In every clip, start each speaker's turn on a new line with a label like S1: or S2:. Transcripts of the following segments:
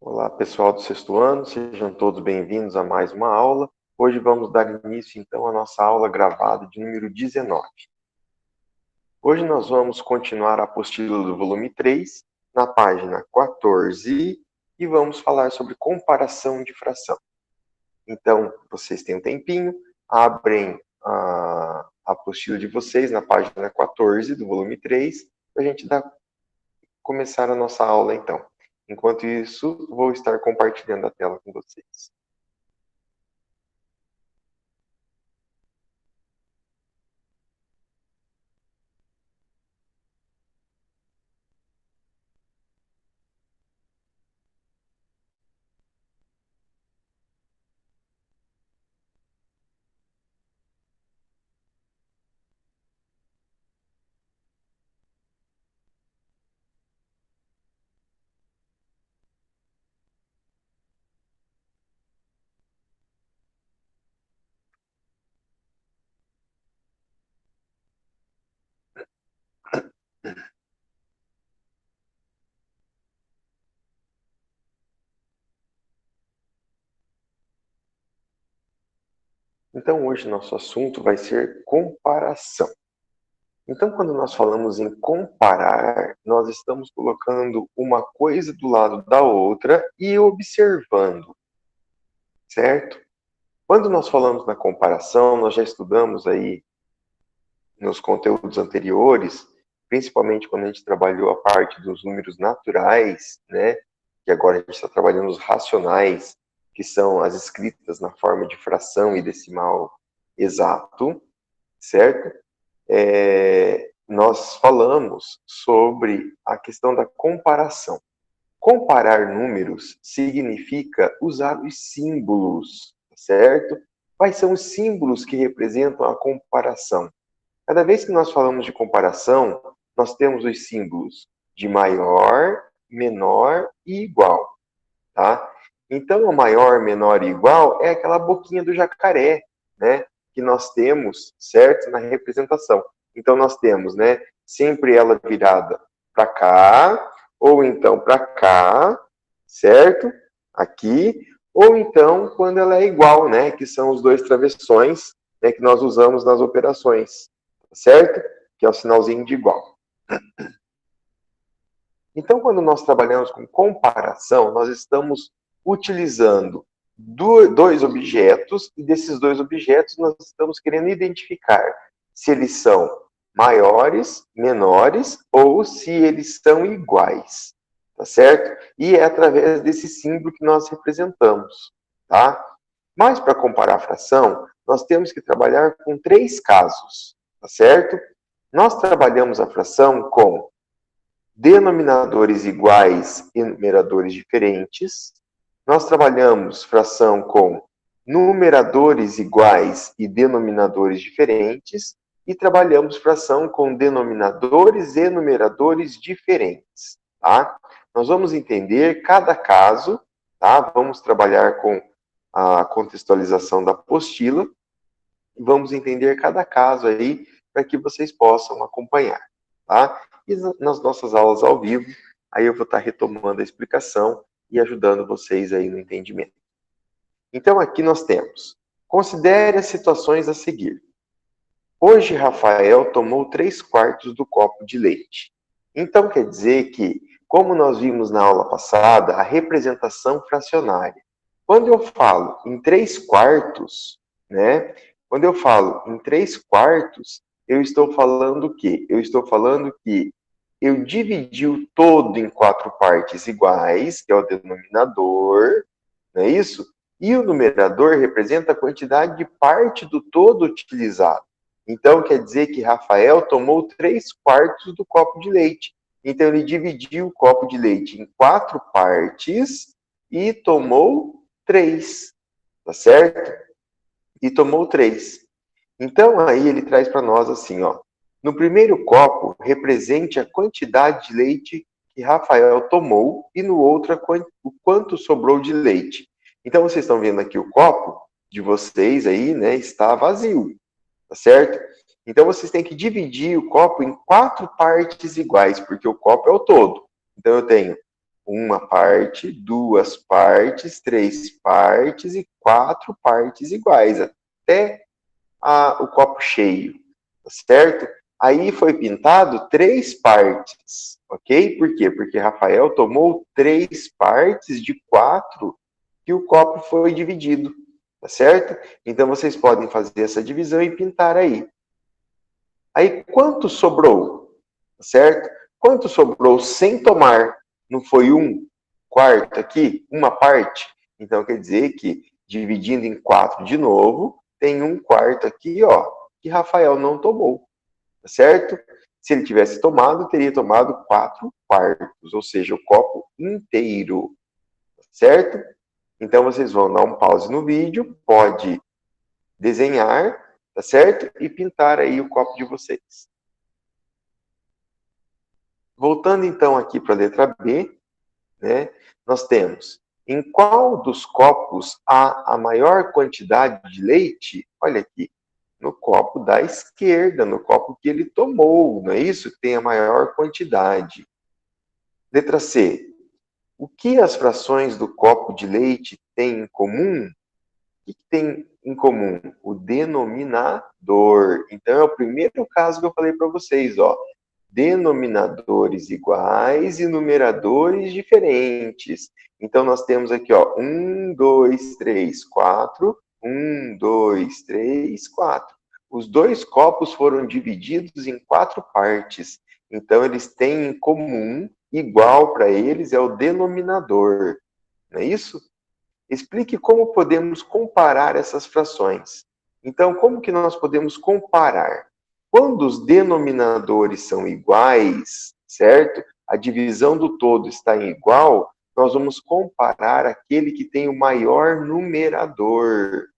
S1: Olá, pessoal do sexto ano, sejam todos bem-vindos a mais uma aula. Hoje vamos dar início, então, à nossa aula gravada de número 19. Hoje nós vamos continuar a apostila do volume 3, na página 14, e vamos falar sobre comparação de fração. Então, vocês têm um tempinho, abrem a apostila de vocês na página 14 do volume 3, para a gente começar a nossa aula, então. Enquanto isso, vou estar compartilhando a tela com vocês. Então, hoje nosso assunto vai ser comparação. Então, quando nós falamos em comparar, nós estamos colocando uma coisa do lado da outra e observando, certo? Quando nós falamos na comparação, nós já estudamos aí nos conteúdos anteriores, principalmente quando a gente trabalhou a parte dos números naturais, né? Que agora a gente está trabalhando os racionais, que são as escritas na forma de fração e decimal exato, certo? Nós falamos sobre a questão da comparação. Comparar números significa usar os símbolos, certo? Quais são os símbolos que representam a comparação? Cada vez que nós falamos de comparação, nós temos os símbolos de maior, menor e igual, tá? Então, o maior, menor e igual é aquela boquinha do jacaré, né? Que nós temos, certo? Na representação. Então, nós temos, né? Sempre ela virada para cá, ou então para cá, certo? Aqui, ou então quando ela é igual, né? Que são os dois travessões, né? Que nós usamos nas operações, certo? Que é o sinalzinho de igual. Então, quando nós trabalhamos com comparação, nós estamos utilizando dois objetos, e desses dois objetos nós estamos querendo identificar se eles são maiores, menores, ou se eles são iguais, tá certo? E é através desse símbolo que nós representamos, tá? Mas para comparar a fração, nós temos que trabalhar com três casos, tá certo? Nós trabalhamos a fração com denominadores iguais e numeradores diferentes. Nós trabalhamos fração com numeradores iguais e denominadores diferentes. E trabalhamos fração com denominadores e numeradores diferentes, tá? Nós vamos entender cada caso, tá? Vamos trabalhar com a contextualização da apostila e vamos entender cada caso aí para que vocês possam acompanhar, tá? E nas nossas aulas ao vivo, aí eu vou estar retomando a explicação e ajudando vocês aí no entendimento. Então, aqui nós temos, considere as situações a seguir. Hoje, Rafael tomou 3/4 do copo de leite. Então, quer dizer que, como nós vimos na aula passada, a representação fracionária. Quando eu falo em 3/4, né? Quando eu falo em 3/4, eu estou falando o quê? Eu estou falando que eu dividi o todo em 4 partes iguais, que é o denominador, não é isso? E o numerador representa a quantidade de parte do todo utilizado. Então, quer dizer que Rafael tomou 3/4 do copo de leite. Então, ele dividiu o copo de leite em 4 partes e tomou 3, tá certo? E tomou 3. Então, aí ele traz para nós assim, ó. No primeiro copo, represente a quantidade de leite que Rafael tomou e no outro o quanto sobrou de leite. Então, vocês estão vendo aqui o copo de vocês aí, né, está vazio, tá certo? Então, vocês têm que dividir o copo em 4 partes iguais, porque o copo é o todo. Então, eu tenho uma parte, duas partes, três partes e quatro partes iguais, até o copo cheio, tá certo? Aí foi pintado três partes, ok? Por quê? Porque Rafael tomou três partes de quatro que o copo foi dividido, tá certo? Então vocês podem fazer essa divisão e pintar aí. Aí quanto sobrou, tá certo? Quanto sobrou sem tomar? Não foi um quarto aqui? Uma parte? Então quer dizer que dividindo em quatro de novo, tem um quarto aqui, ó, que Rafael não tomou, tá certo? Se ele tivesse tomado, teria tomado quatro quartos, ou seja, o copo inteiro, tá certo? Então vocês vão dar um pause no vídeo, pode desenhar, tá certo? E pintar aí o copo de vocês. Voltando então aqui para a letra B, né, nós temos em qual dos copos há a maior quantidade de leite? Olha aqui, no copo da esquerda, no copo que ele tomou, não é isso? Tem a maior quantidade. Letra C. O que as frações do copo de leite têm em comum? O que tem em comum? O denominador. Então, é o primeiro caso que eu falei para vocês, ó. Denominadores iguais e numeradores diferentes. Então, nós temos aqui, ó, 1, 2, 3, 4. 1, 2, 3, 4. Os dois copos foram divididos em quatro partes. Então, eles têm em comum, igual para eles, é o denominador. Não é isso? Explique como podemos comparar essas frações. Então, como que nós podemos comparar? Quando os denominadores são iguais, certo? A divisão do todo está em igual, nós vamos comparar aquele que tem o maior numerador,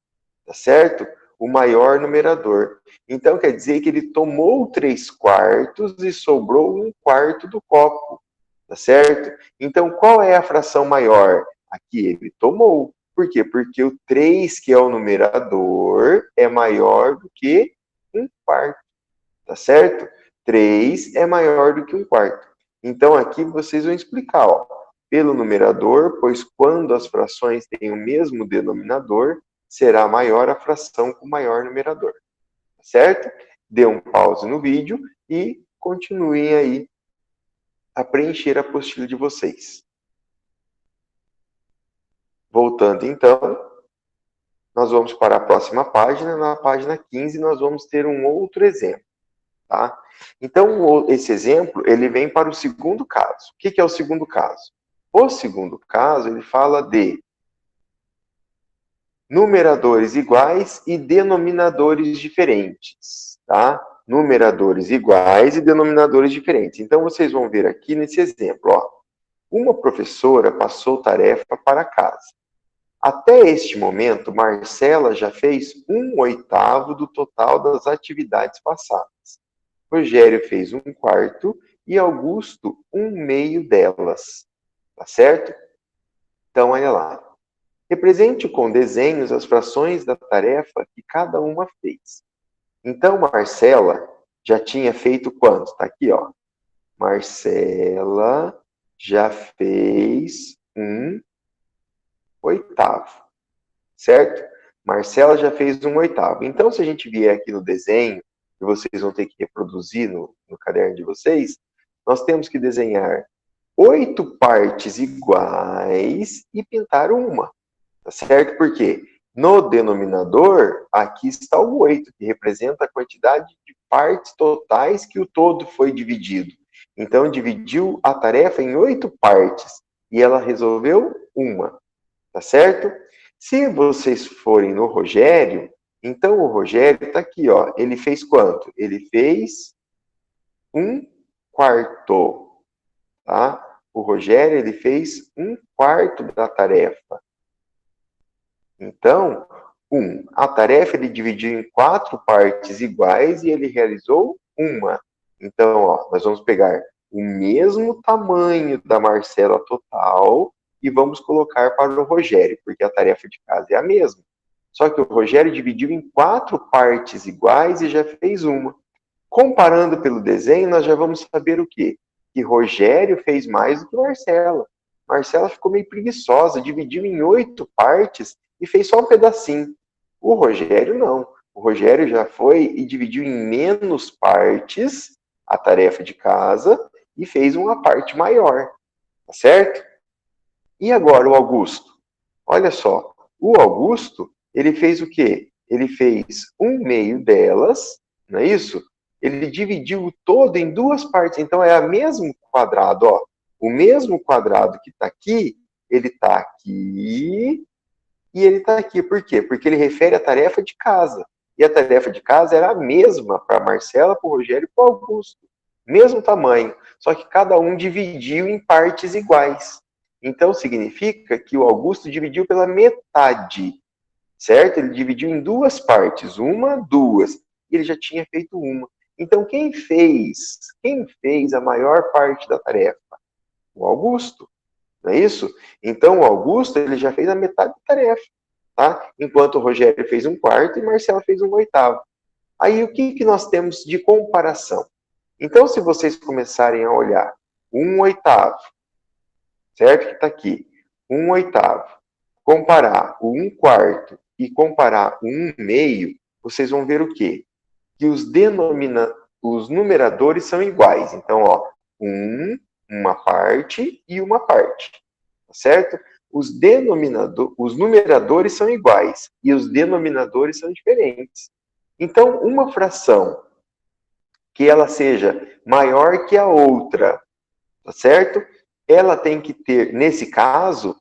S1: tá certo? O maior numerador. Então, quer dizer que ele tomou 3 quartos e sobrou 1 quarto do copo, tá certo? Então, qual é a fração maior? Aqui ele tomou. Por quê? Porque o 3, que é o numerador, é maior do que 1 quarto, tá certo? 3 é maior do que 1 quarto. Então, aqui vocês vão explicar, ó, pelo numerador, pois quando as frações têm o mesmo denominador, será maior a fração com maior numerador, tá certo? Dê um pause no vídeo e continuem aí a preencher a apostila de vocês. Voltando então, nós vamos para a próxima página. Na página 15, nós vamos ter um outro exemplo, tá? Então, esse exemplo, ele vem para o segundo caso. O que é o segundo caso? O segundo caso, ele fala de numeradores iguais e denominadores diferentes, tá? Numeradores iguais e denominadores diferentes. Então, vocês vão ver aqui nesse exemplo, ó. Uma professora passou tarefa para casa. Até este momento, Marcela já fez 1/8 do total das atividades passadas. Rogério fez 1/4 e Augusto 1/2 delas. Tá certo? Então, olha lá. Represente com desenhos as frações da tarefa que cada uma fez. Então, Marcela já tinha feito quanto? Está aqui, ó. Marcela já fez 1/8, certo? Marcela já fez 1/8. Então, se a gente vier aqui no desenho, que vocês vão ter que reproduzir no caderno de vocês, nós temos que desenhar 8 partes iguais e pintar uma, tá certo? Porque no denominador, aqui está o 8, que representa a quantidade de partes totais que o todo foi dividido. Então, dividiu a tarefa em 8 partes e ela resolveu uma, tá certo? Se vocês forem no Rogério, então o Rogério está aqui, ó. Ele fez quanto? Ele fez 1/4, tá? O Rogério, ele fez 1/4 da tarefa. Então, a tarefa ele dividiu em 4 partes iguais e ele realizou uma. Então, ó, nós vamos pegar o mesmo tamanho da Marcela total e vamos colocar para o Rogério, porque a tarefa de casa é a mesma. Só que o Rogério dividiu em 4 partes iguais e já fez uma. Comparando pelo desenho, nós já vamos saber o quê? Que Rogério fez mais do que Marcela. Marcela ficou meio preguiçosa, dividiu em 8 partes e fez só um pedacinho. O Rogério não. O Rogério já foi e dividiu em menos partes a tarefa de casa e fez uma parte maior, tá certo? E agora o Augusto? Olha só, o Augusto, ele fez o quê? Ele fez 1/2 delas, não é isso? Ele dividiu o todo em 2 partes, então é o mesmo quadrado, ó. O mesmo quadrado que está aqui, ele está aqui e ele está aqui. Por quê? Porque ele refere à tarefa de casa. E a tarefa de casa era a mesma para a Marcela, para o Rogério e para o Augusto. Mesmo tamanho, só que cada um dividiu em partes iguais. Então, significa que o Augusto dividiu pela metade, certo? Ele dividiu em 2 partes, 1, 2, e ele já tinha feito uma. Então, quem fez a maior parte da tarefa? O Augusto, não é isso? Então, o Augusto, ele já fez a metade da tarefa, tá? Enquanto o Rogério fez 1/4 e Marcela fez 1/8. Aí, o que nós temos de comparação? Então, se vocês começarem a olhar 1/8, certo? Que está aqui, 1/8, comparar o 1/4 e comparar o 1/2, vocês vão ver o quê? Que os numeradores são iguais. Então, ó, uma parte e uma parte, tá certo? Os numeradores são iguais e os denominadores são diferentes. Então, uma fração que ela seja maior que a outra, tá certo? Ela tem que ter, nesse caso,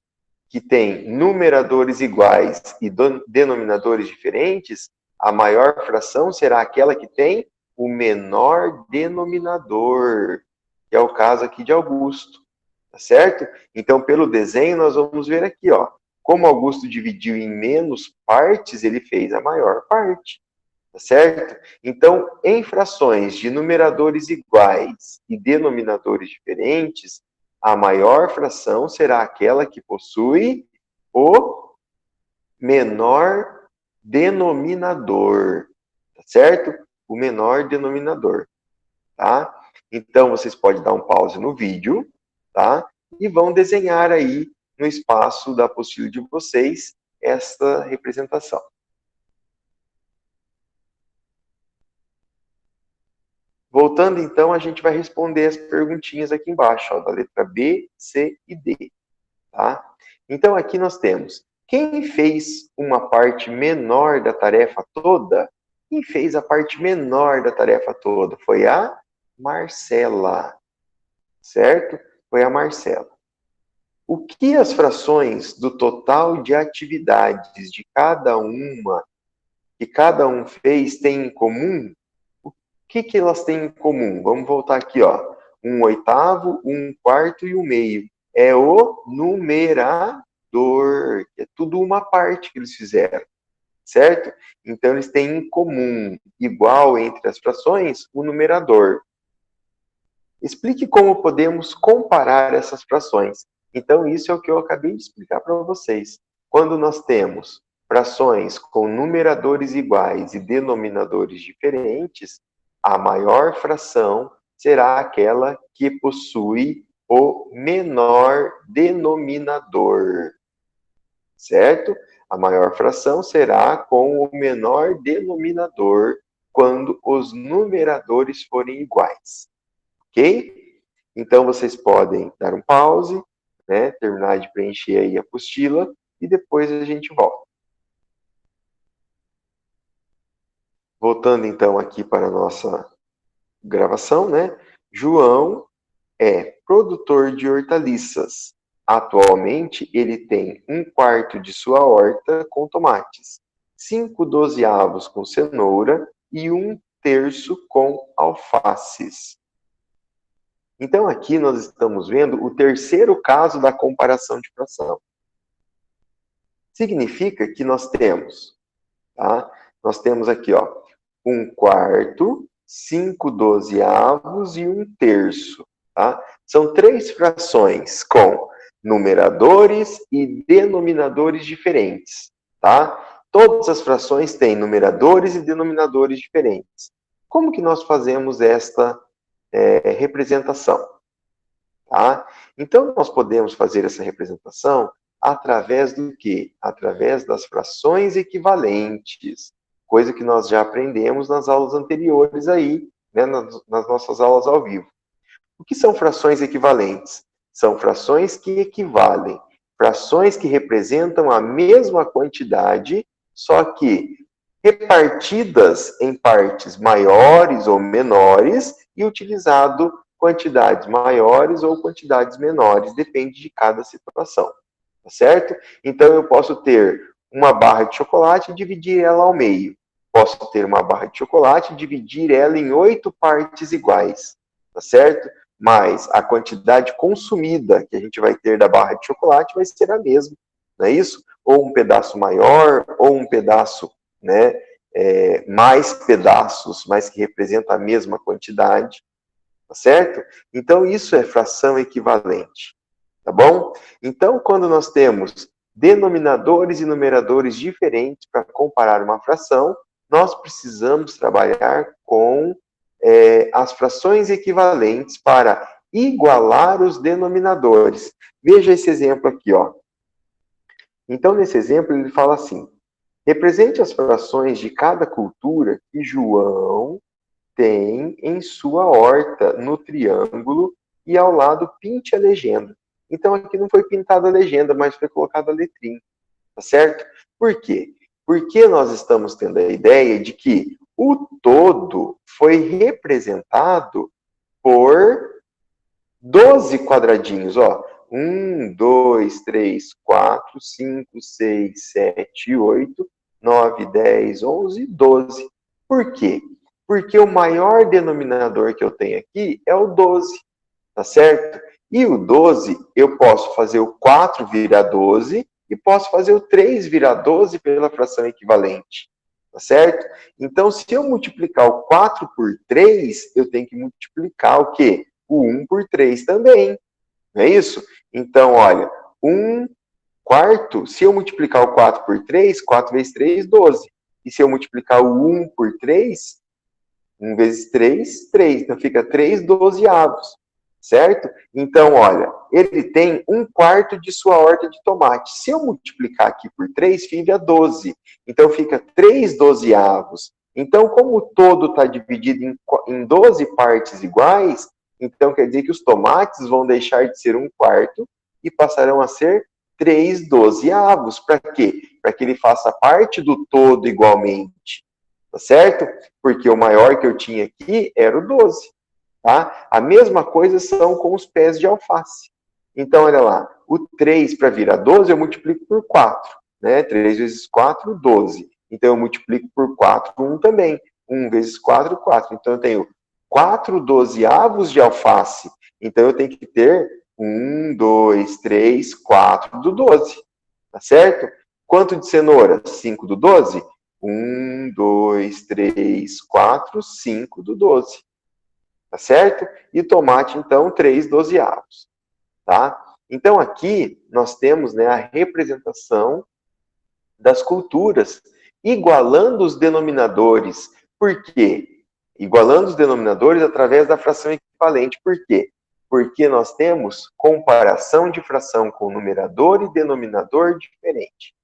S1: que tem numeradores iguais e denominadores diferentes, a maior fração será aquela que tem o menor denominador, que é o caso aqui de Augusto, tá certo? Então, pelo desenho, nós vamos ver aqui, ó, como Augusto dividiu em menos partes, ele fez a maior parte, tá certo? Então, em frações de numeradores iguais e denominadores diferentes, a maior fração será aquela que possui o menor denominador, tá certo? O menor denominador, tá? Então, vocês podem dar um pause no vídeo, tá? E vão desenhar aí no espaço da apostila de vocês esta representação. Voltando, então, a gente vai responder as perguntinhas aqui embaixo, ó, da letra B, C e D, tá? Então, aqui nós temos, quem fez uma parte menor da tarefa toda? Quem fez a parte menor da tarefa toda? Foi a Marcela, certo? Foi a Marcela. O que as frações do total de atividades de cada uma, que cada um fez, têm em comum? O que elas têm em comum? Vamos voltar aqui, ó. 1/8, 1/4 e 1/2. É o numerador, que é tudo uma parte que eles fizeram, certo? Então, eles têm em comum, igual entre as frações, o numerador. Explique como podemos comparar essas frações. Então, isso é o que eu acabei de explicar para vocês. Quando nós temos frações com numeradores iguais e denominadores diferentes, a maior fração será aquela que possui o menor denominador, certo? A maior fração será com o menor denominador quando os numeradores forem iguais, ok? Então, vocês podem dar um pause, né, terminar de preencher aí a apostila e depois a gente volta. Voltando, então, aqui para a nossa gravação, né? João é produtor de hortaliças. Atualmente, ele tem 1/4 de sua horta com tomates, 5/12 com cenoura e 1/3 com alfaces. Então, aqui nós estamos vendo o terceiro caso da comparação de fração. Significa que nós temos, tá? Nós temos aqui, ó, 1/4, 5/12 e 1/3, tá? São 3 frações com numeradores e denominadores diferentes, tá? Todas as frações têm numeradores e denominadores diferentes. Como que nós fazemos esta representação? tá? Então, nós podemos fazer essa representação através do quê? Através das frações equivalentes, coisa que nós já aprendemos nas aulas anteriores aí, né, nas nossas aulas ao vivo. O que são frações equivalentes? São frações que equivalem, frações que representam a mesma quantidade, só que repartidas em partes maiores ou menores e utilizado quantidades maiores ou quantidades menores, depende de cada situação, tá certo? Então, eu posso ter uma barra de chocolate e dividir ela ao meio. Posso ter uma barra de chocolate e dividir ela em 8 partes iguais, tá certo? Mas a quantidade consumida que a gente vai ter da barra de chocolate vai ser a mesma, não é isso? Ou um pedaço maior, ou um pedaço, né, mais pedaços, mas que representa a mesma quantidade, tá certo? Então, isso é fração equivalente, tá bom? Então, quando nós temos denominadores e numeradores diferentes para comparar uma fração, nós precisamos trabalhar com as frações equivalentes para igualar os denominadores. Veja esse exemplo aqui, ó. Então, nesse exemplo, ele fala assim: represente as frações de cada cultura que João tem em sua horta, no triângulo, e ao lado pinte a legenda. Então, aqui não foi pintada a legenda, mas foi colocada a letrinha, tá certo? Por quê? Porque nós estamos tendo a ideia de que o todo foi representado por 12 quadradinhos, ó. 1, 2, 3, 4, 5, 6, 7, 8, 9, 10, 11, 12. Por quê? Porque o maior denominador que eu tenho aqui é o 12, tá certo? E o 12, eu posso fazer o 4 virar 12 e posso fazer o 3 virar 12 pela fração equivalente, tá certo? Então, se eu multiplicar o 4 por 3, eu tenho que multiplicar o quê? O 1 por 3 também, não é isso? Então, olha, 1 quarto, se eu multiplicar o 4 por 3, 4 vezes 3, 12. E se eu multiplicar o 1 por 3, 1 vezes 3, 3. Então, fica 3 dozeavos, certo? Então, olha, ele tem 1 quarto de sua horta de tomate. Se eu multiplicar aqui por 3, fica 12. Então, fica 3 dozeavos. Então, como o todo está dividido em 12 partes iguais, então quer dizer que os tomates vão deixar de ser 1 quarto e passarão a ser 3 dozeavos. Para quê? Para que ele faça parte do todo igualmente. Tá certo? Porque o maior que eu tinha aqui era o 12. Tá? A mesma coisa são com os pés de alface. Então, olha lá, o 3 para virar 12 eu multiplico por 4. Né? 3 vezes 4, 12. Então, eu multiplico por 4, 1 também. 1 vezes 4, 4. Então, eu tenho 4 dozeavos de alface. Então, eu tenho que ter 1, 2, 3, 4 do 12. Tá certo? Quanto de cenoura? 5 do 12? 1, 2, 3, 4, 5 do 12. Tá certo? E tomate, então, 3 dozeavos. Tá? Então, aqui nós temos, né, a representação das culturas, igualando os denominadores. Por quê? Igualando os denominadores através da fração equivalente. Por quê? Porque nós temos comparação de fração com numerador e denominador diferente.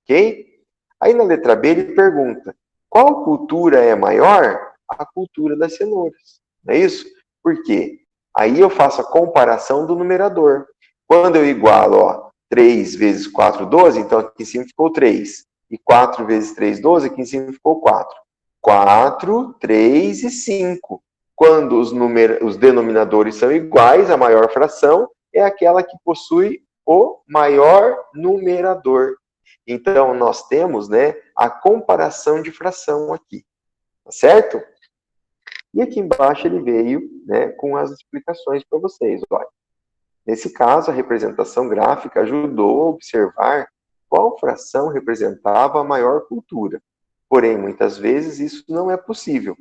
S1: Ok? Aí na letra B ele pergunta: qual cultura é maior? A cultura das cenouras. Não é isso? Por quê? Aí eu faço a comparação do numerador. Quando eu igualo, ó, 3 vezes 4, 12, então aqui em cima ficou 3. E 4 vezes 3, 12, aqui em cima ficou 4. 4, 3 e 5. Quando os denominadores são iguais, a maior fração é aquela que possui o maior numerador. Então, nós temos, né, a comparação de fração aqui, tá certo? E aqui embaixo ele veio, né, com as explicações para vocês. Olha, nesse caso, a representação gráfica ajudou a observar qual fração representava a maior cultura. Porém, muitas vezes isso não é possível.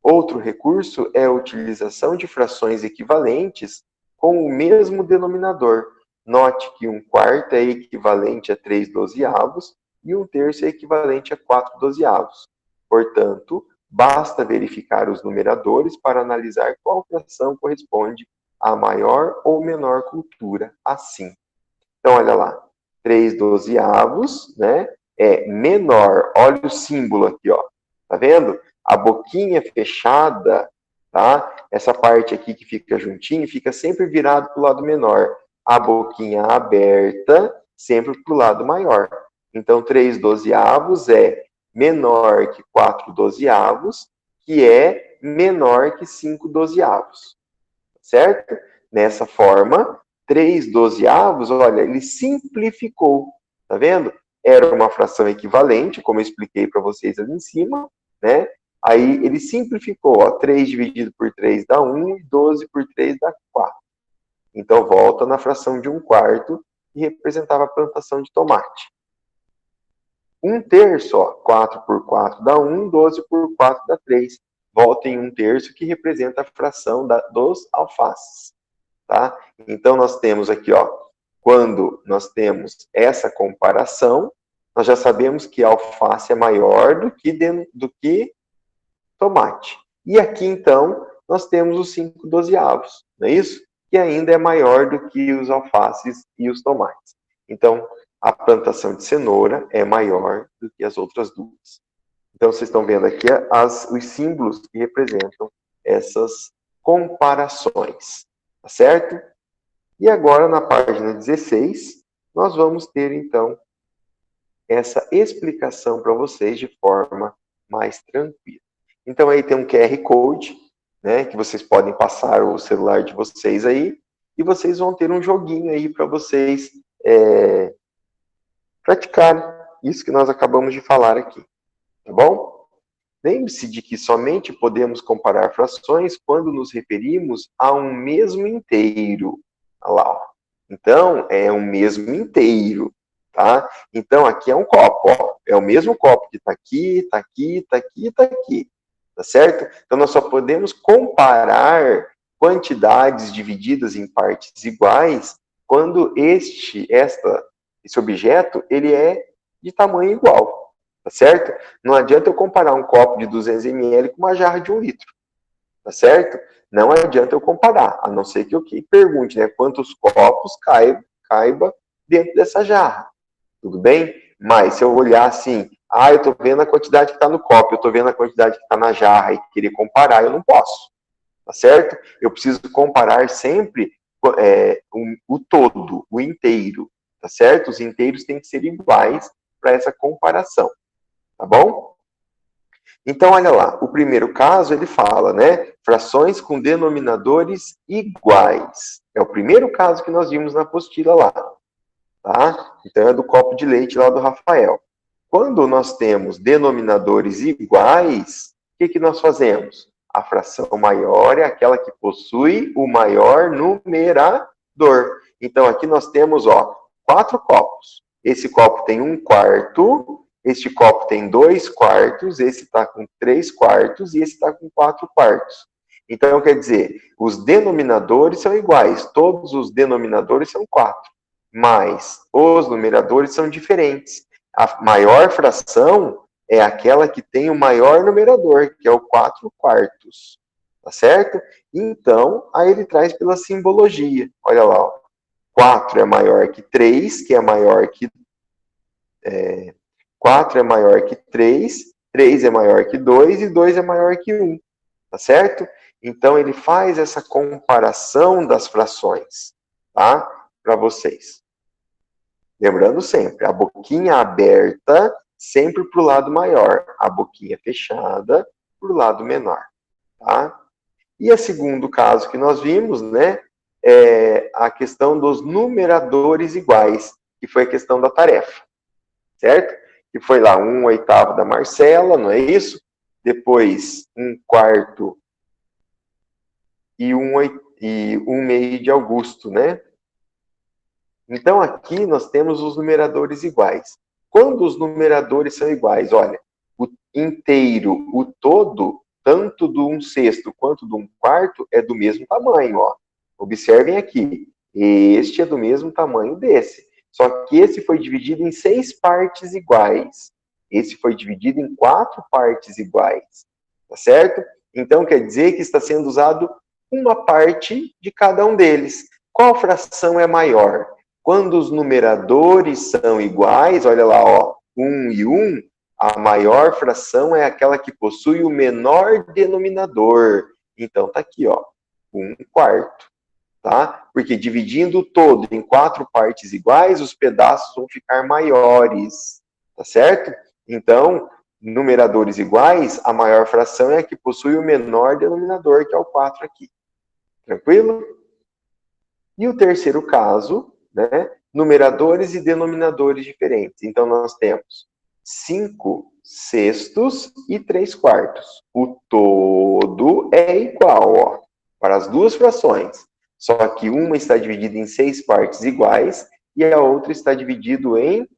S1: Outro recurso é a utilização de frações equivalentes com o mesmo denominador. Note que 1 quarto é equivalente a 3 dozeavos e 1 terço é equivalente a 4 dozeavos. Portanto, basta verificar os numeradores para analisar qual fração corresponde a maior ou menor cultura assim. Então, olha lá, 3/12, né? É menor. Olha o símbolo aqui, ó. Tá vendo? A boquinha fechada, tá? Essa parte aqui que fica juntinho, fica sempre virado para o lado menor. A boquinha aberta, sempre para o lado maior. Então, 3/12 é menor que 4/12, que é menor que 5/12. Certo? Nessa forma, 3/12, olha, ele simplificou. Tá vendo? Era uma fração equivalente, como eu expliquei para vocês ali em cima, né? Aí ele simplificou, ó, 3 dividido por 3 dá 1, e 12 por 3 dá 4. Então, volta na fração de 1/4, que representava a plantação de tomate. 1/3, ó, 4 por 4 dá 1, 12 por 4 dá 3. Volta em 1/3, que representa a fração dos alfaces. Tá? Então, nós temos aqui, ó, quando nós temos essa comparação, nós já sabemos que a alface é maior do que tomate. E aqui, então, nós temos os 5/12, não é isso? Que ainda é maior do que os alfaces e os tomates. Então, a plantação de cenoura é maior do que as outras duas. Então, vocês estão vendo aqui os símbolos que representam essas comparações. Tá certo? E agora, na página 16, nós vamos ter, então, essa explicação para vocês de forma mais tranquila. Então, aí tem um QR Code, né, que vocês podem passar o celular de vocês aí, e vocês vão ter um joguinho aí para vocês praticarem isso que nós acabamos de falar aqui. Tá bom? Lembre-se de que somente podemos comparar frações quando nos referimos a um mesmo inteiro. Olha lá, ó. Então, é um mesmo inteiro, tá? Então, aqui é um copo, ó. É o mesmo copo que está aqui, está aqui, está aqui, está aqui. Tá certo? Então, nós só podemos comparar quantidades divididas em partes iguais quando esse objeto ele é de tamanho igual. Tá certo? Não adianta eu comparar um copo de 200 ml com uma jarra de 1 litro. Tá certo? Não adianta eu comparar, a não ser que eu pergunte, né, quantos copos caiba dentro dessa jarra. Tudo bem? Mas se eu olhar assim, eu estou vendo a quantidade que está no copo, eu estou vendo a quantidade que está na jarra e querer comparar, eu não posso. Tá certo? Eu preciso comparar sempre o todo, o inteiro. Tá certo? Os inteiros têm que ser iguais para essa comparação. Tá bom? Então, olha lá, o primeiro caso ele fala, né? Frações com denominadores iguais. É o primeiro caso que nós vimos na apostila lá. Tá? Então, é do copo de leite lá do Rafael. Quando nós temos denominadores iguais, o que nós fazemos? A fração maior é aquela que possui o maior numerador. Então, aqui nós temos, ó, 4 copos. Esse copo tem 1/4. Este copo tem 2/4, esse está com 3/4 e esse está com 4/4. Então, quer dizer, os denominadores são iguais, todos os denominadores são 4, mas os numeradores são diferentes. A maior fração é aquela que tem o maior numerador, que é o 4/4. Tá certo? Então, aí ele traz pela simbologia. Olha lá, ó. 4 é maior que 3, que é maior que 4 é maior que 3, 3 é maior que 2 e 2 é maior que 1. Tá certo? Então, ele faz essa comparação das frações, tá? Para vocês. Lembrando sempre, a boquinha aberta sempre para o lado maior, a boquinha fechada para o lado menor, tá? E o segundo caso que nós vimos, né, é a questão dos numeradores iguais, que foi a questão da tarefa, certo? Que foi lá 1/8 da Marcela, não é isso? Depois 1/4 e 1/2 de Augusto, né? Então, aqui nós temos os numeradores iguais. Quando os numeradores são iguais, olha, o inteiro, o todo, tanto do 1/6 quanto do 1/4 é do mesmo tamanho, ó. Observem aqui, este é do mesmo tamanho desse. Só que esse foi dividido em 6 partes iguais. Esse foi dividido em 4 partes iguais. Tá certo? Então, quer dizer que está sendo usado uma parte de cada um deles. Qual fração é maior? Quando os numeradores são iguais, olha lá, ó, 1 e 1, a maior fração é aquela que possui o menor denominador. Então, tá aqui, ó, 1/4, tá? Porque dividindo o todo em 4 partes iguais, os pedaços vão ficar maiores, tá certo? Então, numeradores iguais, a maior fração é a que possui o menor denominador, que é o 4 aqui. Tranquilo? E o terceiro caso, né? Numeradores e denominadores diferentes. Então, nós temos 5/6 e 3/4. O todo é igual, ó, para as duas frações. Só que uma está dividida em 6 partes iguais e a outra está dividida em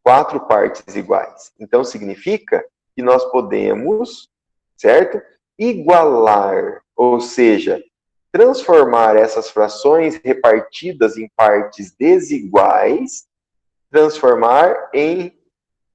S1: 4 partes iguais. Então, significa que nós podemos, certo? Igualar, ou seja, transformar essas frações repartidas em partes desiguais, transformar em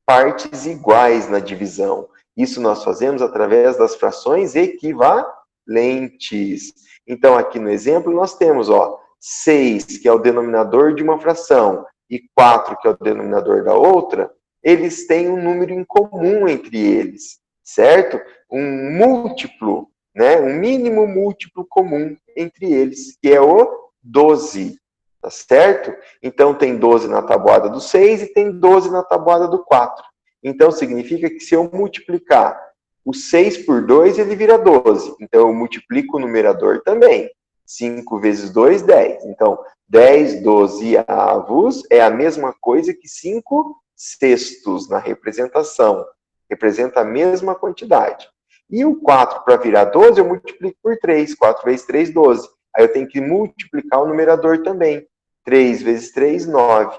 S1: partes iguais na divisão. Isso nós fazemos através das frações equivalentes. Então, aqui no exemplo, nós temos, ó, 6, que é o denominador de uma fração, e 4, que é o denominador da outra, eles têm um número em comum entre eles, certo? Um múltiplo, né? Um mínimo múltiplo comum entre eles, que é o 12, tá certo? Então, tem 12 na tabuada do 6 e tem 12 na tabuada do 4. Então, significa que se eu multiplicar o 6 por 2, ele vira 12. Então, eu multiplico o numerador também. 5 vezes 2, 10. Então, 10 dozeavos é a mesma coisa que 5/6 na representação. Representa a mesma quantidade. E o 4 para virar 12, eu multiplico por 3. 4 vezes 3, 12. Aí eu tenho que multiplicar o numerador também. 3 vezes 3, 9.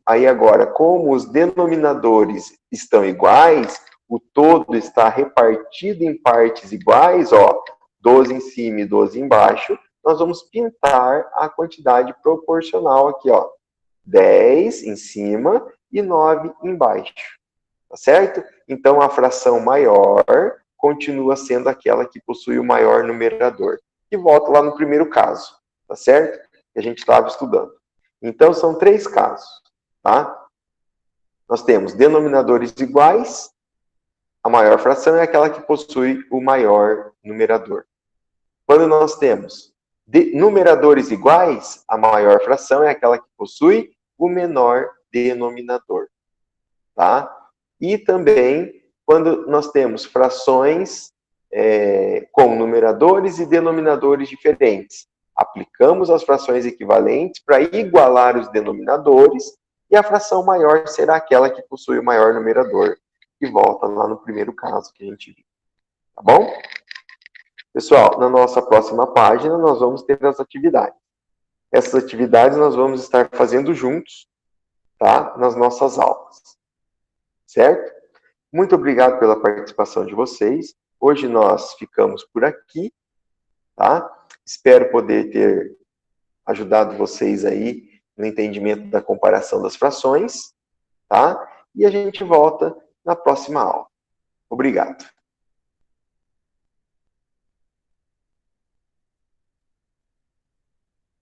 S1: Aí agora, como os denominadores estão iguais, o todo está repartido em partes iguais, ó, 12 em cima e 12 embaixo, nós vamos pintar a quantidade proporcional aqui, ó. 10 em cima e 9 embaixo, tá certo? Então, a fração maior continua sendo aquela que possui o maior numerador. E volta lá no primeiro caso, tá certo? Que a gente estava estudando. Então, são 3 casos, tá? Nós temos denominadores iguais, a maior fração é aquela que possui o maior numerador. Quando nós temos numeradores iguais, a maior fração é aquela que possui o menor denominador, tá? E também, quando nós temos frações com numeradores e denominadores diferentes, aplicamos as frações equivalentes para igualar os denominadores, e a fração maior será aquela que possui o maior numerador, que volta lá no primeiro caso que a gente viu. Tá bom? Pessoal, na nossa próxima página, nós vamos ter as atividades. Essas atividades nós vamos estar fazendo juntos, tá? Nas nossas aulas. Certo? Muito obrigado pela participação de vocês. Hoje nós ficamos por aqui, tá? Espero poder ter ajudado vocês aí no entendimento da comparação das frações, tá? E a gente volta na próxima aula. Obrigado.